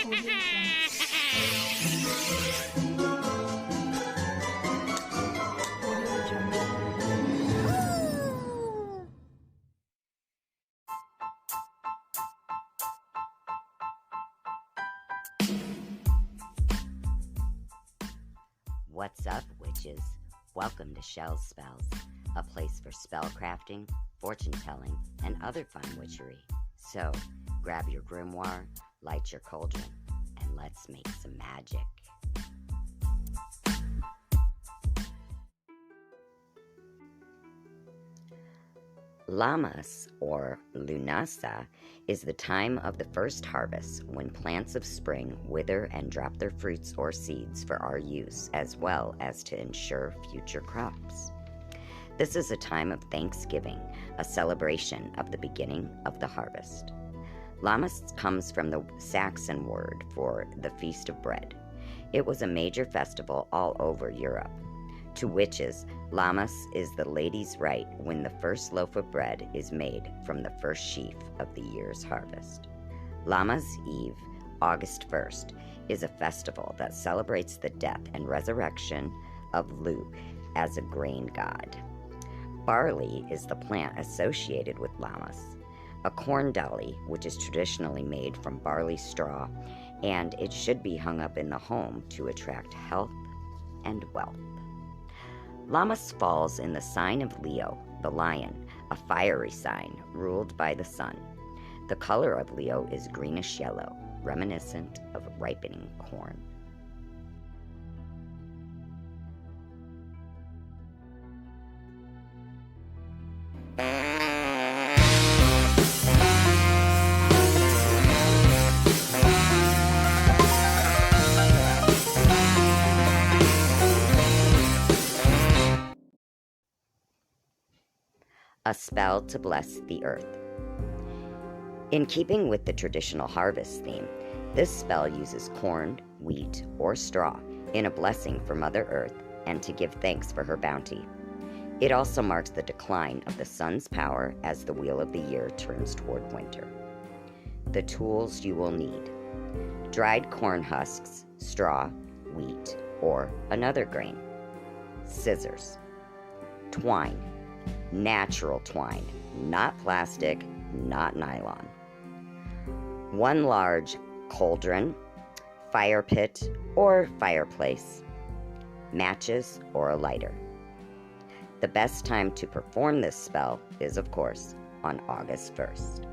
What's up, witches? Welcome to Shell's Spells, a place for spell crafting, fortune-telling, and other fun witchery. So, grab your grimoire, light your cauldron, and let's make some magic. Lammas, or Lughnasadh, is the time of the first harvest when plants of spring wither and drop their fruits or seeds for our use, as well as to ensure future crops. This is a time of thanksgiving, a celebration of the beginning of the harvest. Lammas comes from the Saxon word for the Feast of Bread. It was a major festival all over Europe. To witches, Lammas is the lady's rite when the first loaf of bread is made from the first sheaf of the year's harvest. Lammas Eve, August 1st, is a festival that celebrates the death and resurrection of Lugh as a grain god. Barley is the plant associated with Lammas, a corn dolly which is traditionally made from barley straw, and it should be hung up in the home to attract health and wealth. Lammas falls in the sign of Leo, the lion, a fiery sign ruled by the sun. The color of Leo is greenish-yellow, reminiscent of ripening corn. A spell to bless the earth. In keeping with the traditional harvest theme, this spell uses corn, wheat, or straw in a blessing for Mother Earth and to give thanks for her bounty. It also marks the decline of the sun's power as the wheel of the year turns toward winter. The tools you will need: dried corn husks, straw, wheat, or another grain. Scissors. Twine. Natural twine, not plastic, not nylon. One large cauldron, fire pit, or fireplace. Matches or a lighter. The best time to perform this spell is, of course, on August 1st.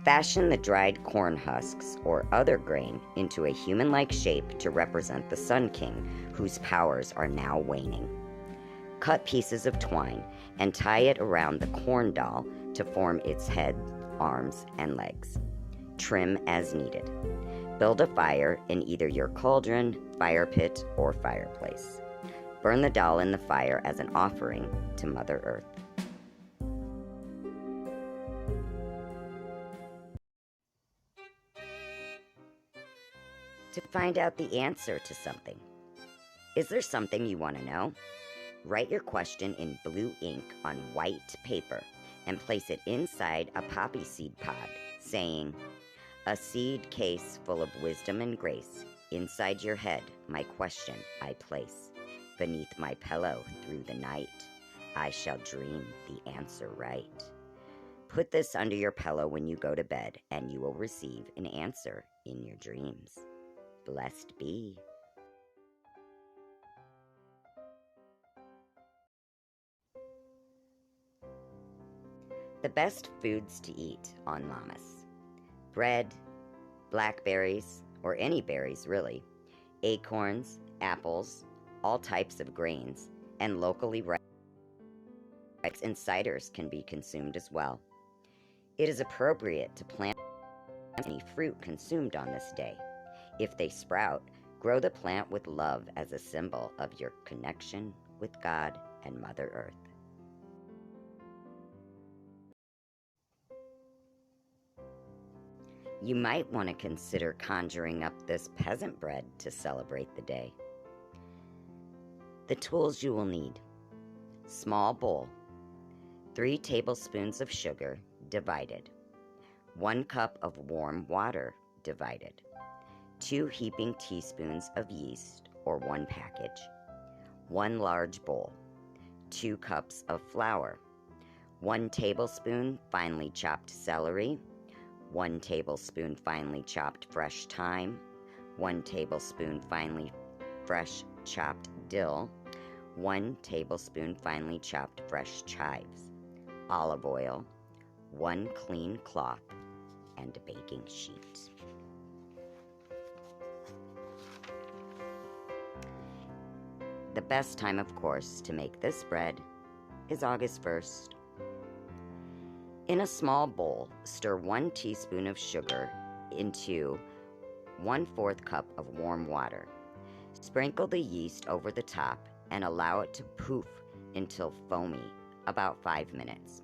Fashion the dried corn husks or other grain into a human-like shape to represent the Sun King, whose powers are now waning. Cut pieces of twine and tie it around the corn doll to form its head, arms, and legs. Trim as needed. Build a fire in either your cauldron, fire pit, or fireplace. Burn the doll in the fire as an offering to Mother Earth. To find out the answer to something. Is there something you want to know? Write your question in blue ink on white paper and place it inside a poppy seed pod, saying, "A seed case full of wisdom and grace. Inside your head, my question I place. Beneath my pillow through the night, I shall dream the answer right." Put this under your pillow when you go to bed, and you will receive an answer in your dreams. Blessed be. The best foods to eat on Lammas: bread, blackberries, or any berries really, acorns, apples, all types of grains, and locally ripe and ciders can be consumed as well. It is appropriate to plant any fruit consumed on this day. If they sprout, grow the plant with love as a symbol of your connection with God and Mother Earth. You might want to consider conjuring up this peasant bread to celebrate the day. The tools you will need: small bowl, 3 tablespoons of sugar divided, 1 cup of warm water divided. 2 heaping teaspoons of yeast, or 1 package. 1 large bowl. 2 cups of flour. 1 tablespoon finely chopped celery. 1 tablespoon finely chopped fresh thyme. 1 tablespoon finely fresh chopped dill. 1 tablespoon finely chopped fresh chives. Olive oil. 1 clean cloth, and a baking sheet. The best time, of course, to make this bread is August 1st. In a small bowl, stir 1 teaspoon of sugar into 1/4 cup of warm water. Sprinkle the yeast over the top and allow it to poof until foamy, about 5 minutes.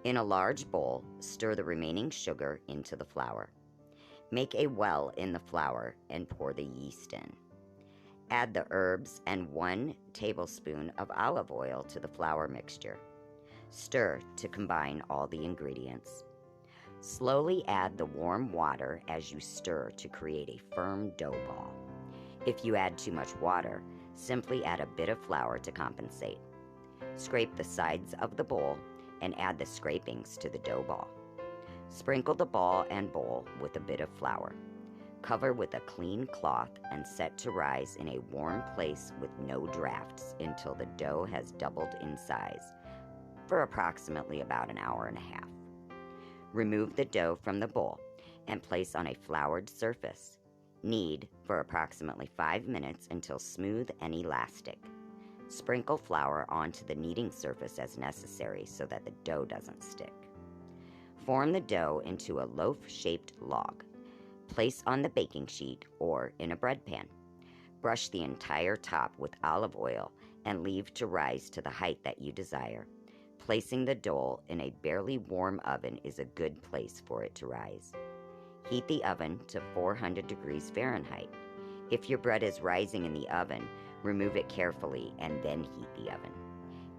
In a large bowl, stir the remaining sugar into the flour. Make a well in the flour and pour the yeast in. Add the herbs and 1 tablespoon of olive oil to the flour mixture. Stir to combine all the ingredients. Slowly add the warm water as you stir to create a firm dough ball. If you add too much water, simply add a bit of flour to compensate. Scrape the sides of the bowl and add the scrapings to the dough ball. Sprinkle the ball and bowl with a bit of flour. Cover with a clean cloth and set to rise in a warm place with no drafts until the dough has doubled in size, for approximately about an hour and a half. Remove the dough from the bowl and place on a floured surface. Knead for approximately 5 minutes until smooth and elastic. Sprinkle flour onto the kneading surface as necessary so that the dough doesn't stick. Form the dough into a loaf-shaped log. Place on the baking sheet or in a bread pan. Brush the entire top with olive oil and leave to rise to the height that you desire. Placing the dough in a barely warm oven is a good place for it to rise. Heat the oven to 400 degrees Fahrenheit. If your bread is rising in the oven, remove it carefully and then heat the oven.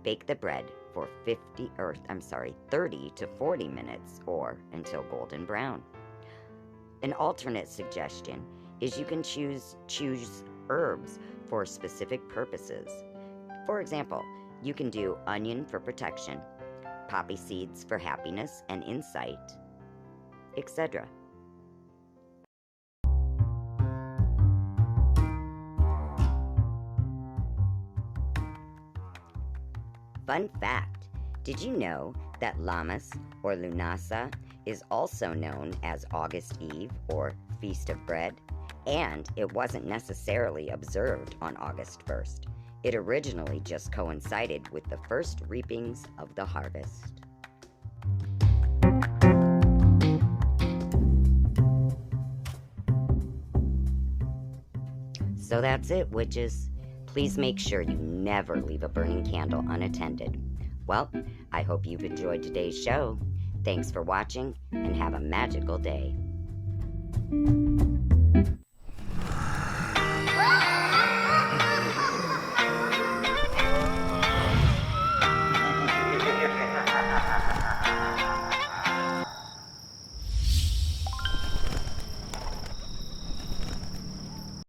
Bake the bread for 30 to 40 minutes or until golden brown. An alternate suggestion is you can choose herbs for specific purposes. For example, you can do onion for protection, poppy seeds for happiness and insight, etc. Fun fact, did you know that Lammas or Lughnasadh is also known as August Eve or Feast of Bread? And it wasn't necessarily observed on August 1st. It originally just coincided with the first reapings of the harvest. So that's it, witches. Please make sure you never leave a burning candle unattended. Well, I hope you've enjoyed today's show. Thanks for watching and have a magical day.